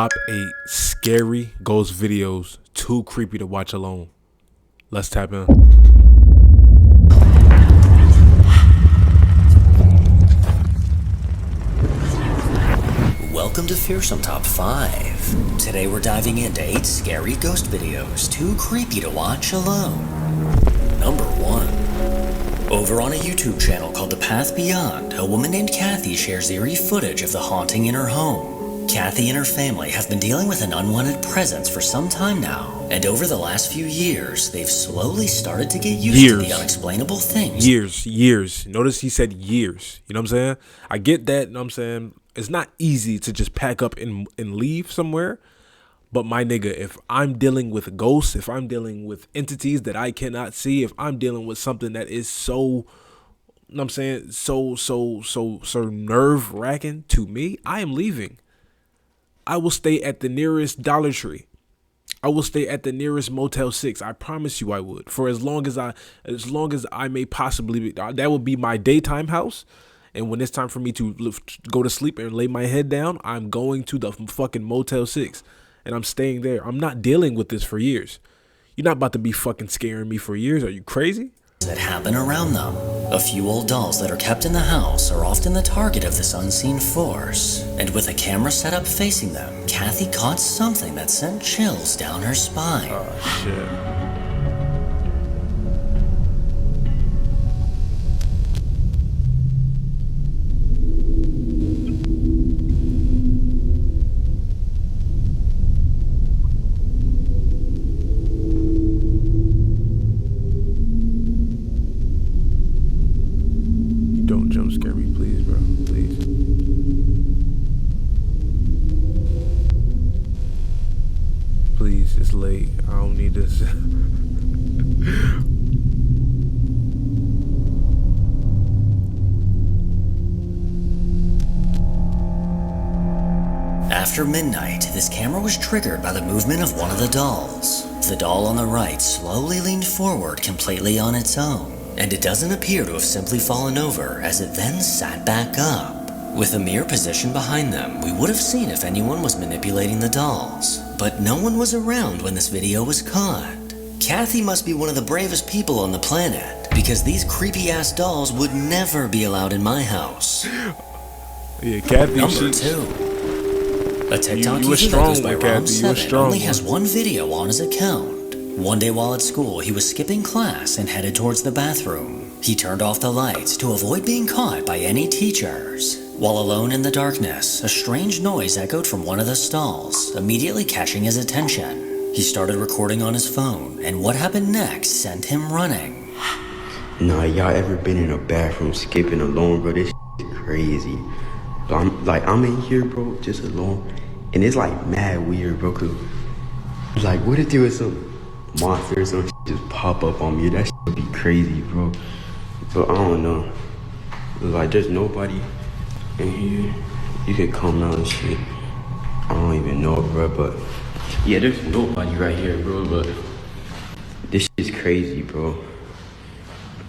Top 8 scary ghost videos too creepy to watch alone. Let's tap in. Welcome to Fearsome Top 5. Today we're diving into 8 scary ghost videos too creepy to watch alone. Number 1. Over on a YouTube channel called The Path Beyond, a woman named Kathy shares eerie footage of the haunting in her home. Kathy and her family have been dealing with an unwanted presence for some time now, and over the last few years, they've slowly started to get used to the unexplainable things. Years. Notice he said years. You know what I'm saying? I get that, you know what I'm saying? It's not easy to just pack up and leave somewhere. But my nigga, if I'm dealing with ghosts, if I'm dealing with entities that I cannot see, if I'm dealing with something that is so, you know what I'm saying, so nerve-wracking to me, I am leaving. I will stay at the nearest Dollar Tree. I will stay at the nearest Motel 6. I promise you I would. For as long as I may possibly be. That would be my daytime house. And when it's time for me to go to sleep and lay my head down, I'm going to the fucking Motel 6. And I'm staying there. I'm not dealing with this for years. You're not about to be fucking scaring me for years. Are you crazy? That happen around them. A few old dolls that are kept in the house are often the target of this unseen force. And with a camera set up facing them, Kathy caught something that sent chills down her spine. Oh, shit. Don't jump scare me, please, bro. Please. Please, it's late. I don't need this. After midnight, this camera was triggered by the movement of one of the dolls. The doll on the right slowly leaned forward completely on its own. And it doesn't appear to have simply fallen over as it then sat back up. With a mere position behind them, we would have seen if anyone was manipulating the dolls. But no one was around when this video was caught. Kathy must be one of the bravest people on the planet, because these creepy-ass dolls would never be allowed in my house. Yeah, Kathy. Number 2. A TikTok user that goes by Rom7 only has one video on his account. One day while at school, he was skipping class and headed towards the bathroom. He turned off the lights to avoid being caught by any teachers. While alone in the darkness, a strange noise echoed from one of the stalls, immediately catching his attention. He started recording on his phone, and what happened next sent him running. Nah, y'all ever been in a bathroom skipping alone, bro? This is crazy. I'm in here, bro, just alone, and it's like mad weird, bro, cause like what if there was some monster or some shit just pop up on me? That shit would be crazy, bro. But I don't know. Like there's nobody in here. You could come out and shit. I don't even know, bro. But yeah, there's nobody right here, bro. But this shit is crazy, bro.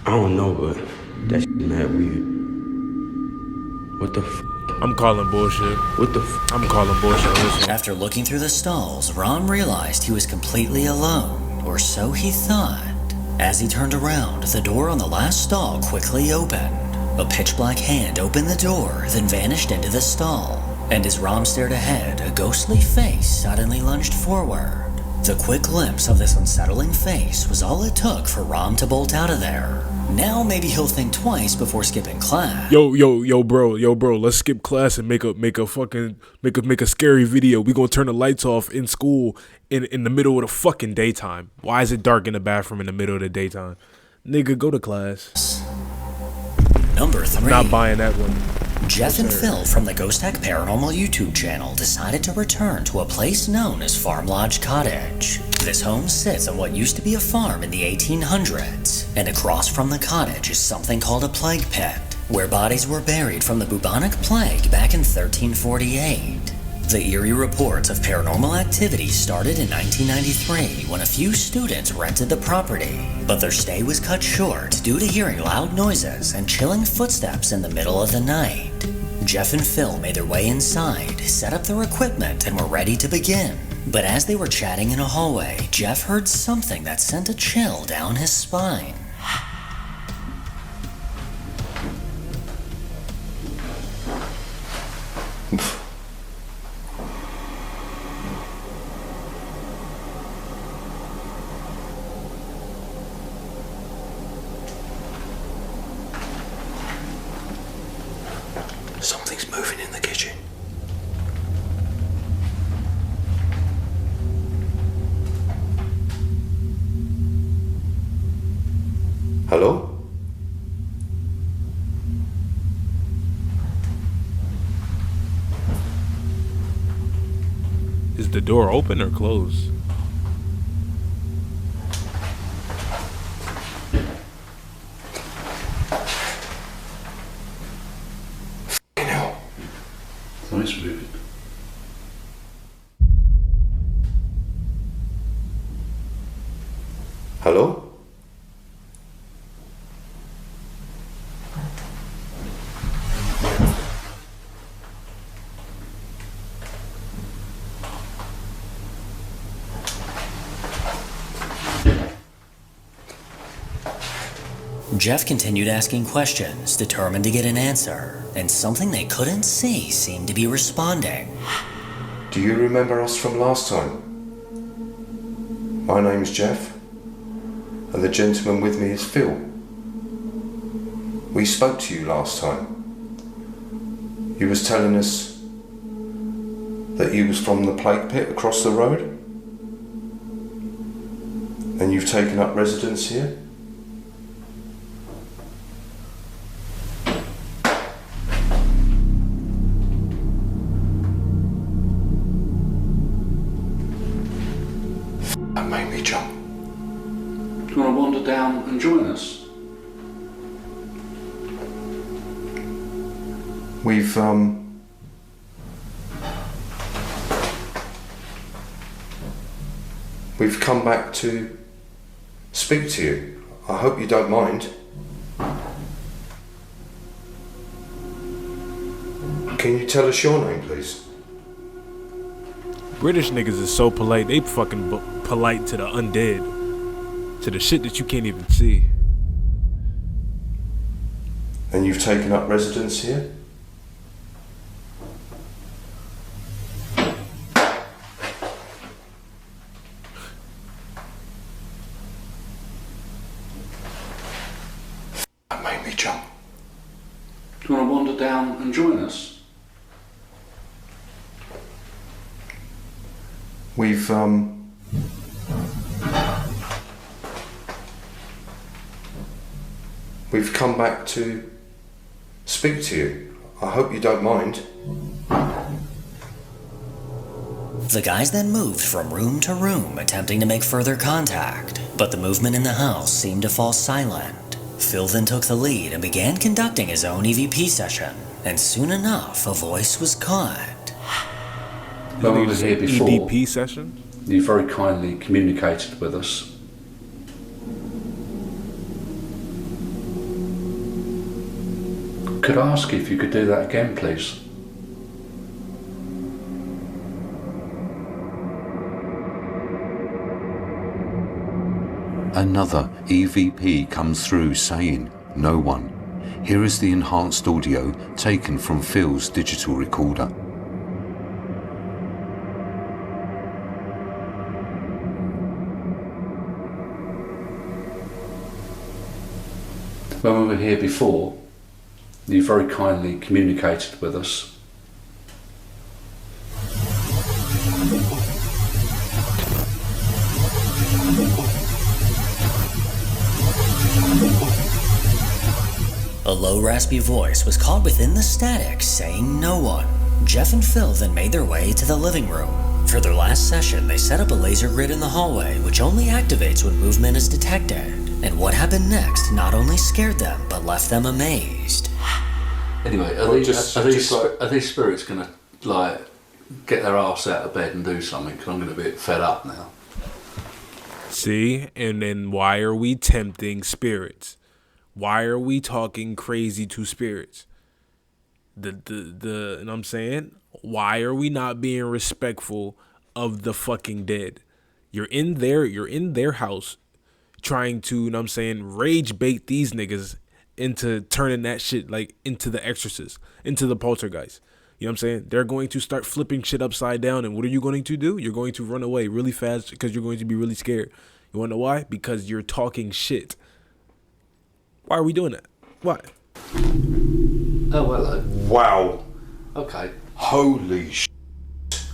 I don't know, but that shit mad weird. What the f? I'm calling bullshit. What the f? I'm calling bullshit. Listen. After looking through the stalls, Rom realized he was completely alone, or so he thought. As he turned around, the door on the last stall quickly opened. A pitch-black hand opened the door, then vanished into the stall. And as Rom stared ahead, a ghostly face suddenly lunged forward. The quick glimpse of this unsettling face was all it took for Rom to bolt out of there. Now maybe he'll think twice before skipping class. Yo, bro, let's skip class and make a scary video. We gonna turn the lights off in school in the middle of the fucking daytime. Why is it dark in the bathroom in the middle of the daytime? Nigga, go to class. Number 3. I'm not buying that one. Jeff and Phil from the Ghost Tech Paranormal YouTube channel decided to return to a place known as Farm Lodge Cottage. This home sits on what used to be a farm in the 1800s, and across from the cottage is something called a plague pit, where bodies were buried from the bubonic plague back in 1348. The eerie reports of paranormal activity started in 1993 when a few students rented the property, but their stay was cut short due to hearing loud noises and chilling footsteps in the middle of the night. Jeff and Phil made their way inside, set up their equipment, and were ready to begin. But as they were chatting in a hallway, Jeff heard something that sent a chill down his spine. Something's moving in the kitchen. Hello? Is the door open or closed? Fucking hell. Something's moving. Hello? Jeff continued asking questions, determined to get an answer, and something they couldn't see seemed to be responding. Do you remember us from last time? My name's Jeff, and the gentleman with me is Phil. We spoke to you last time. You was telling us that you was from the plague pit across the road, and you've taken up residence here? That made me jump. Do you want to wander down and join us? We've come back to speak to you. I hope you don't mind. Can you tell us your name, please? British niggas is so polite. They fucking polite to the undead. To the shit that you can't even see. And you've taken up residence here? That made me jump. Do you want to wander down and join us? We've come back to speak to you. I hope you don't mind. The guys then moved from room to room, attempting to make further contact, but the movement in the house seemed to fall silent. Phil then took the lead and began conducting his own EVP session, and soon enough, a voice was caught. When we were here before, EDP session? you very kindly communicated with us. Could I ask if you could do that again, please? Another EVP comes through saying, "No one." Here is the enhanced audio taken from Phil's digital recorder. When we were here before, you very kindly communicated with us. A low, raspy voice was caught within the static, saying no one. Jeff and Phil then made their way to the living room. For their last session, they set up a laser grid in the hallway, which only activates when movement is detected. And what happened next not only scared them, but left them amazed. Anyway, are these spirits going to, like, get their ass out of bed and do something? Because I'm going to be a bit fed up now. See? And then why are we tempting spirits? Why are we talking crazy to spirits? You know what I'm saying? Why are we not being respectful of the fucking dead? You're in their house trying to, you know what I'm saying, rage bait these niggas into turning that shit like into the Exorcist, into the Poltergeist. You know what I'm saying? They're going to start flipping shit upside down, and what are you going to do? You're going to run away really fast because you're going to be really scared. You wanna know why? Because you're talking shit. Why are we doing that? Why? Oh, well. Wow. Okay. Holy shit.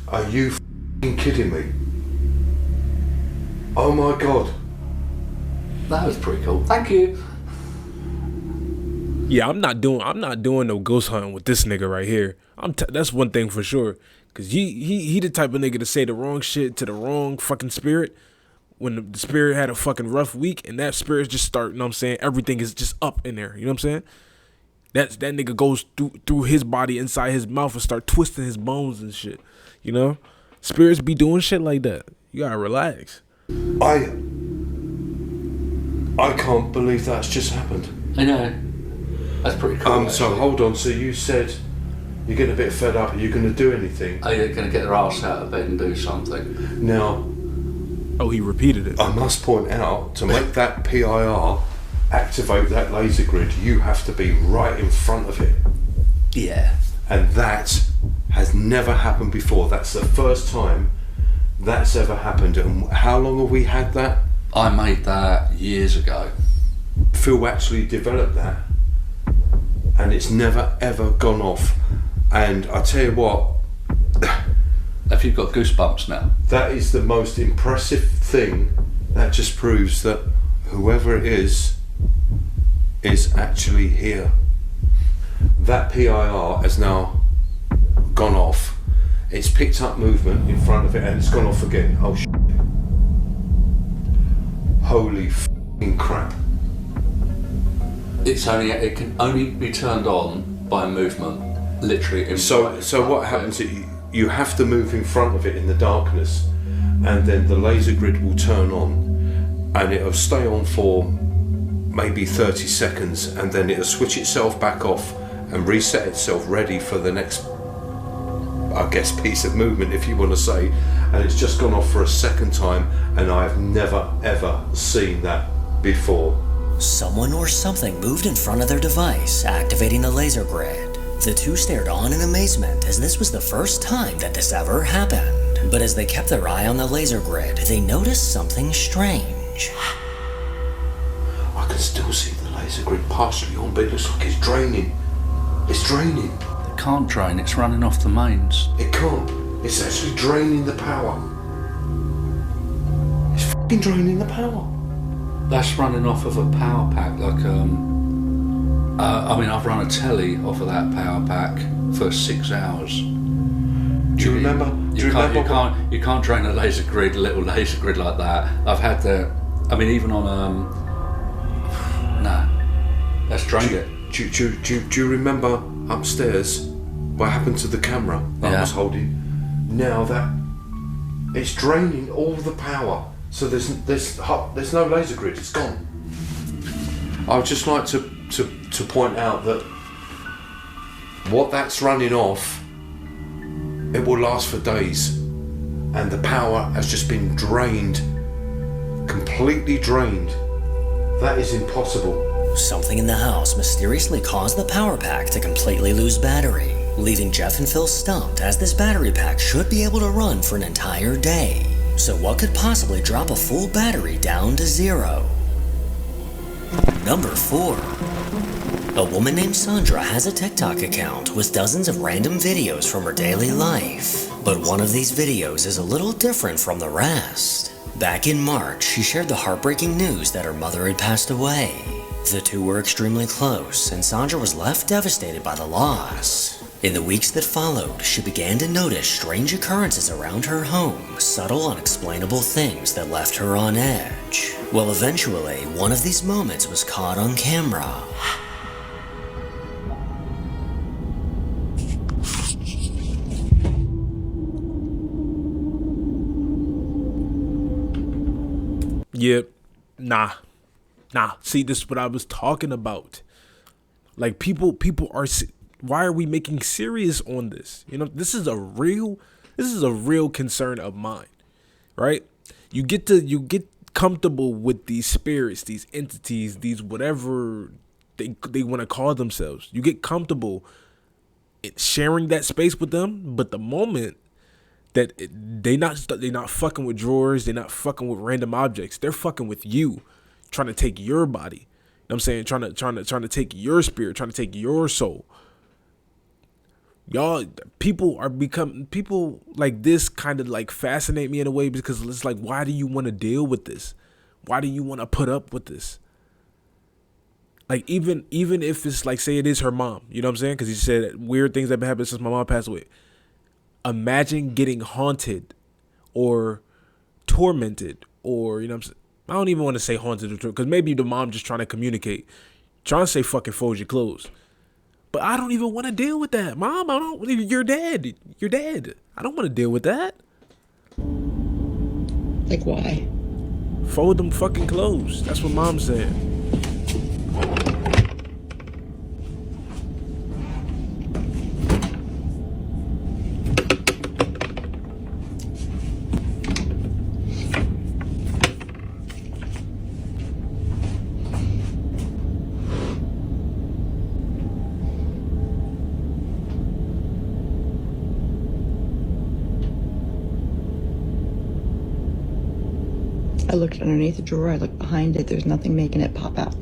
Are you f***ing kidding me? Oh my god. That was pretty cool. Thank you. Yeah, I'm not doing no ghost hunting with this nigga right here. That's one thing for sure. Cause he the type of nigga to say the wrong shit to the wrong fucking spirit when the spirit had a fucking rough week, and that spirit just start, you know what I'm saying, everything is just up in there. You know what I'm saying? That nigga goes through his body inside his mouth and start twisting his bones and shit. You know? Spirits be doing shit like that. You gotta relax. I can't believe that's just happened. I know. That's pretty cool. So hold on, so you said you're getting a bit fed up, are you gonna do anything? Are you gonna get their ass out of bed and do something? Now, oh, he repeated it. I must point out, to make that PIR activate that laser grid, you have to be right in front of it. Yeah. And that has never happened before. That's the first time that's ever happened. And how long have we had that? I made that years ago. Phil actually developed that, and it's never ever gone off. And I tell you what, Have you got goosebumps now? that is the most impressive thing. That just proves that whoever it is actually here. That PIR has now gone off. It's picked up movement in front of it, and it's gone off again. Oh shit. Holy f***ing crap. It can only be turned on by movement, literally. So what happens is you have to move in front of it in the darkness, and then the laser grid will turn on, and it'll stay on for maybe 30 seconds, and then it'll switch itself back off and reset itself ready for the next, I guess, piece of movement, if you want to say. And it's just gone off for a second time, and I have never ever seen that before. Someone or something moved in front of their device, activating the laser grid. The two stared on in amazement, as this was the first time that this ever happened. But as they kept their eye on the laser grid, they noticed something strange. I can still see the laser grid partially on, but it looks like it's draining. It's draining. It can't drain, it's running off the mains. It can't. It's actually draining the power. It's f***ing draining the power. That's running off of a power pack, like I've run a telly off of that power pack for 6 hours. Do you remember? You can't drain a little laser grid like that. I've had even on that's drained it. Do you remember upstairs what happened to the camera that I was holding? Now that it's draining all the power, so there's no laser grid. It's gone. I would just like to point out that what that's running off, it will last for days, and the power has just been drained, completely drained. That is impossible. Something in the house mysteriously caused the power pack to completely lose battery, leaving Jeff and Phil stumped, as this battery pack should be able to run for an entire day. So what could possibly drop a full battery down to 0? Number 4. A woman named Sandra has a TikTok account with dozens of random videos from her daily life. But one of these videos is a little different from the rest. Back in March, she shared the heartbreaking news that her mother had passed away. The two were extremely close, and Sandra was left devastated by the loss. In the weeks that followed, she began to notice strange occurrences around her home, subtle, unexplainable things that left her on edge. Well, eventually, one of these moments was caught on camera. Yep. Nah. See, this is what I was talking about. Like, people are why are we making serious on this? You know, this is a real concern of mine, right? You get comfortable with these spirits, these entities, these whatever they want to call themselves. You get comfortable in sharing that space with them, but the moment that they not fucking with drawers, they're not fucking with random objects, they're fucking with you, trying to take your body. You know what I'm saying? Trying to take your spirit, trying to take your soul. Y'all, people like this kind of like fascinate me in a way, because it's like, why do you want to deal with this? Why do you want to put up with this? Like, even if it's like, say it is her mom, you know what I'm saying? Because he said weird things that have been happening since my mom passed away. Imagine getting haunted or tormented, or, you know what I'm saying? I don't even want to say haunted, because maybe the mom just trying to communicate, trying to say fucking fold your clothes. But I don't even want to deal with that, Mom. You're dead. You're dead. I don't want to deal with that. Like, why? Fold them fucking clothes. That's what Mom said. I looked underneath the drawer, I looked behind it, there's nothing making it pop out.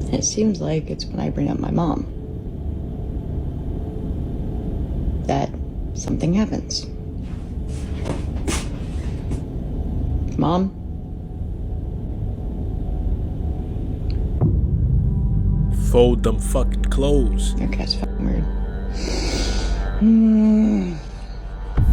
And it seems like it's when I bring up my mom that something happens. Mom? Fold them fucking clothes. Okay, that's fucking weird.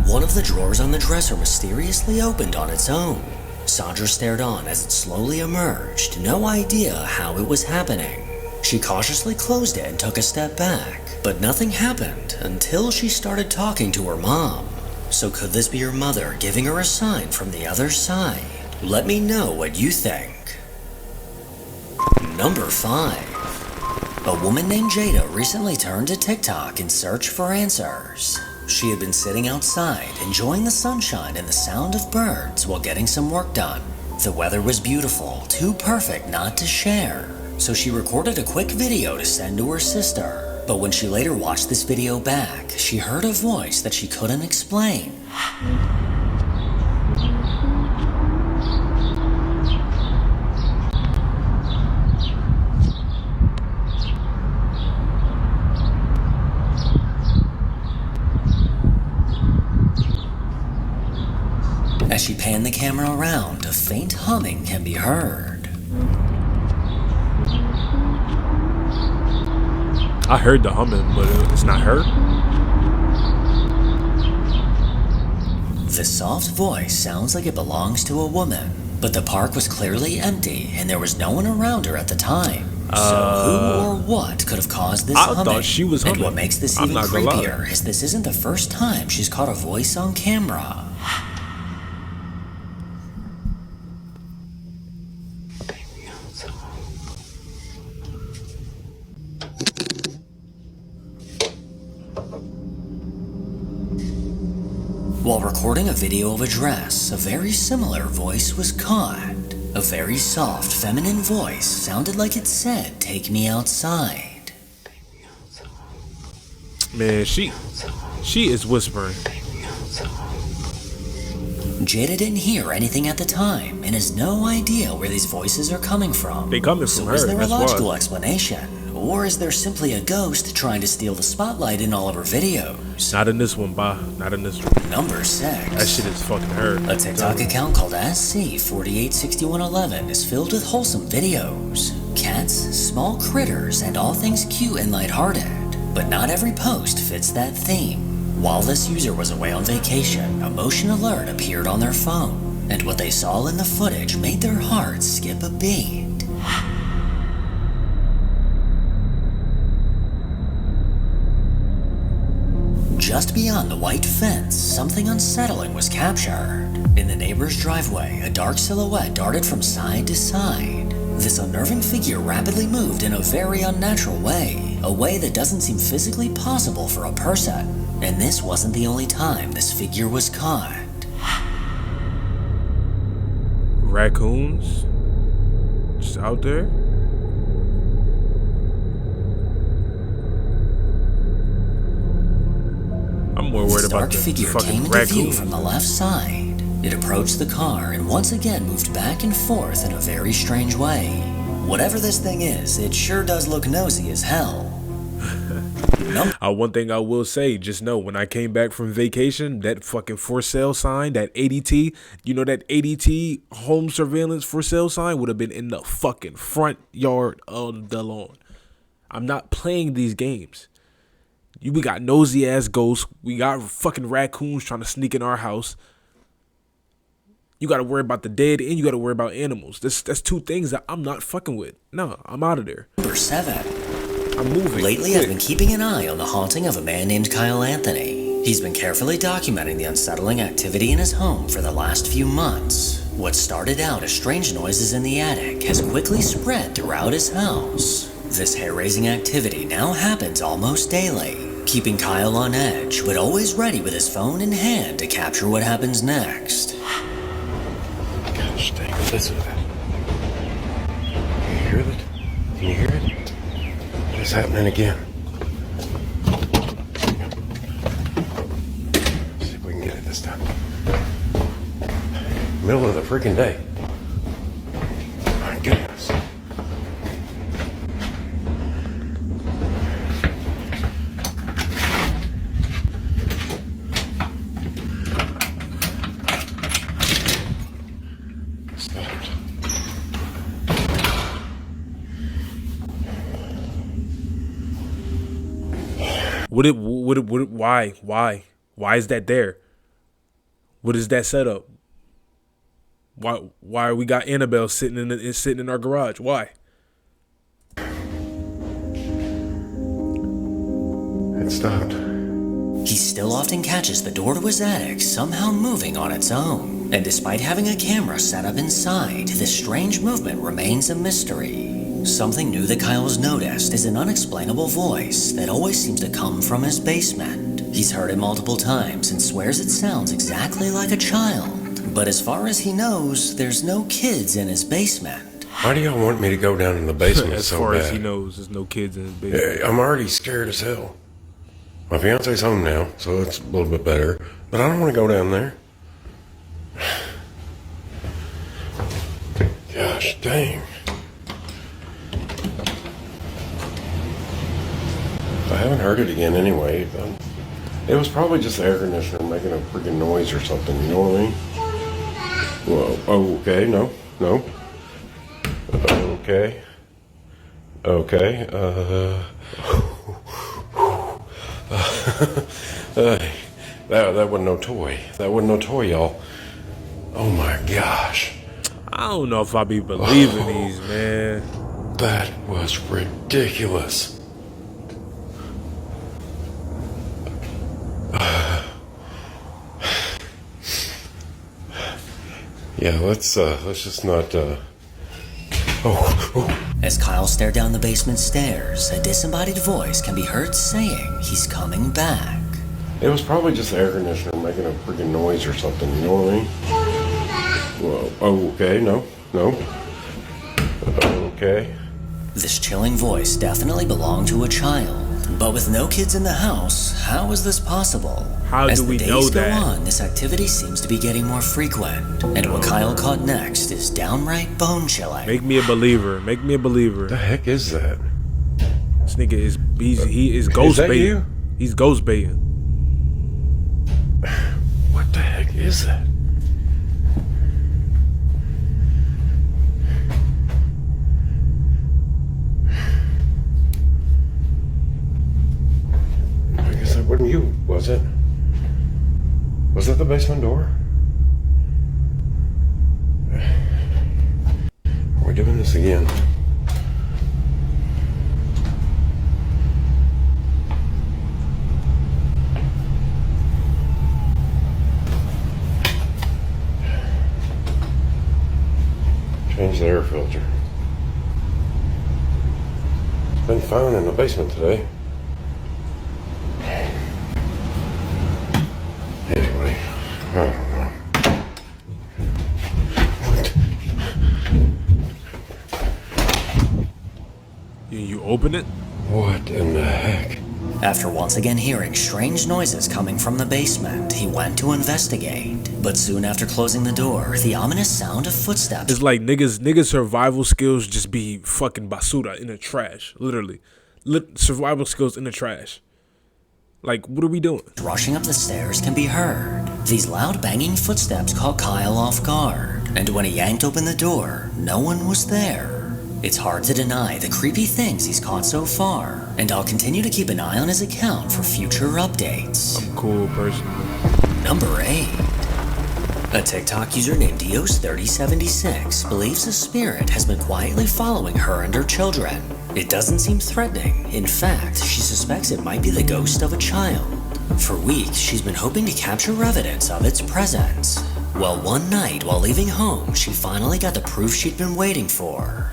One of the drawers on the dresser mysteriously opened on its own. Sandra stared on as it slowly emerged, no idea how it was happening. She cautiously closed it and took a step back, but nothing happened until she started talking to her mom. So could this be her mother giving her a sign from the other side? Let me know what you think. Number 5. A woman named Jada recently turned to TikTok in search for answers. She had been sitting outside, enjoying the sunshine and the sound of birds while getting some work done. The weather was beautiful, too perfect not to share. So she recorded a quick video to send to her sister. But when she later watched this video back, she heard a voice that she couldn't explain. As she panned the camera around, a faint humming can be heard. I heard the humming, but it's not her. The soft voice sounds like it belongs to a woman, but the park was clearly empty and there was no one around her at the time. So who or what could have caused this humming? I thought she was humming. And what makes this even creepier is this isn't the first time she's caught a voice on camera. While recording a video of a dress, a very similar voice was caught. A very soft, feminine voice sounded like it said, "Take me outside." Man, she is whispering. Jada didn't hear anything at the time and has no idea where these voices are coming from. They coming from her. So is there a that's logical why. explanation? Or is there simply a ghost trying to steal the spotlight in all of her videos? Not in this one, bah. Not in this one. Number 6. That shit is fucking her. A TikTok account called SC486111 is filled with wholesome videos. Cats, small critters, and all things cute and lighthearted. But not every post fits that theme. While this user was away on vacation, a motion alert appeared on their phone. And what they saw in the footage made their hearts skip a beat. Just beyond the white fence, something unsettling was captured. In the neighbor's driveway, a dark silhouette darted from side to side. This unnerving figure rapidly moved in a very unnatural way, a way that doesn't seem physically possible for a person. And this wasn't the only time this figure was caught. Raccoons just out there. I'm more worried about the figure fucking came into view raccoons. from the left side. It approached the car and once again moved back and forth in a very strange way. Whatever this thing is, it sure does look nosy as hell. One thing I will say, just know when I came back from vacation, that fucking for sale sign, that ADT, you know, that ADT home surveillance for sale sign would have been in the fucking front yard of the lawn. I'm not playing these games. We got nosy ass ghosts. We got fucking raccoons trying to sneak in our house. You got to worry about the dead and you got to worry about animals. That's two things that I'm not fucking with. No, I'm out of there. Number 7. I'm moving. Lately, I've been keeping an eye on the haunting of a man named Kyle Anthony. He's been carefully documenting the unsettling activity in his home for the last few months. What started out as strange noises in the attic has quickly spread throughout his house. This hair-raising activity now happens almost daily, keeping Kyle on edge, but always ready with his phone in hand to capture what happens next. Gosh dang it, listen to that. Can you hear it? Can you hear it? It's happening again. Let's see if we can get it this time. Middle of the freaking day. My goodness. Why is that there? What is that setup? Why we got Annabelle sitting in our garage? Why? It stopped. He still often catches the door to his attic somehow moving on its own. And despite having a camera set up inside, this strange movement remains a mystery. Something new that Kyle's noticed is an unexplainable voice that always seems to come from his basement. He's heard it multiple times and swears it sounds exactly like a child. But as far as he knows, there's no kids in his basement. Why do y'all want me to go down in the basement As so far bad? as he knows, there's no kids in his basement. I'm already scared as hell. My fiance's home now, so it's a little bit better. But I don't want to go down there. Gosh dang. I haven't heard it again anyway. It was probably just the air conditioner making a freaking noise or something, you know what I mean? Well, okay, no. Okay. That wasn't no toy. That wasn't no toy, y'all. Oh my gosh. I don't know if I be believing these, man. That was ridiculous. Yeah, let's just not, As Kyle stared down the basement stairs, a disembodied voice can be heard saying he's coming back. It was probably just the air conditioner making a freaking noise or something, you know what I mean? Well, okay, no. Okay. This chilling voice definitely belonged to a child. But with no kids in the house, how is this possible? How do we know that? As the days go on, this activity seems to be getting more frequent. And what Kyle caught next is downright bone-chilling. Make me a believer. Make me a believer. What the heck is that? This nigga he is ghost that baiting. you? He's ghost baiting. What the heck is that? I guess that wasn't you, was it? Was that the basement door? Are we doing this again? Change the air filter. Been found in the basement today. Anyway, I don't know. You open it? What in the heck? After once again hearing strange noises coming from the basement, he went to investigate. But soon after closing the door, the ominous sound of footsteps. It's like niggas survival skills just be fucking basura in the trash. Literally. Survival skills in the trash. Like, what are we doing? Rushing up the stairs can be heard. These loud banging footsteps caught Kyle off guard, and when he yanked open the door, no one was there. It's hard to deny the creepy things he's caught so far, and I'll continue to keep an eye on his account for future updates. I'm cool, personally. Number 8. A TikTok user named Dios3076 believes a spirit has been quietly following her and her children. It doesn't seem threatening. In fact, she suspects it might be the ghost of a child. For weeks, she's been hoping to capture evidence of its presence. Well, one night while leaving home, she finally got the proof she'd been waiting for.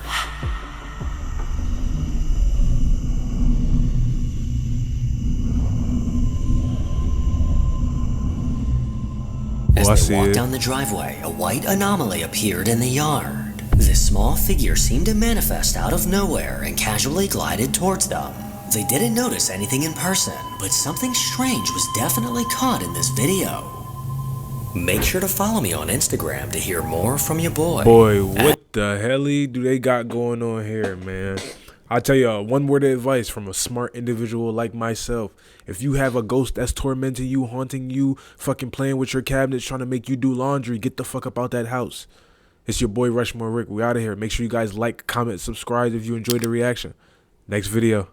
As they walked down the driveway, a white anomaly appeared in the yard. This small figure seemed to manifest out of nowhere and casually glided towards them. They didn't notice anything in person, but something strange was definitely caught in this video. Make sure to follow me on Instagram to hear more from your boy. Boy, what the hell do they got going on here, man? I'll tell you one word of advice from a smart individual like myself. If you have a ghost that's tormenting you, haunting you, fucking playing with your cabinets, trying to make you do laundry, get the fuck up out that house. It's your boy RushMoreRick. We out of here. Make sure you guys like, comment, subscribe if you enjoyed the reaction. Next video.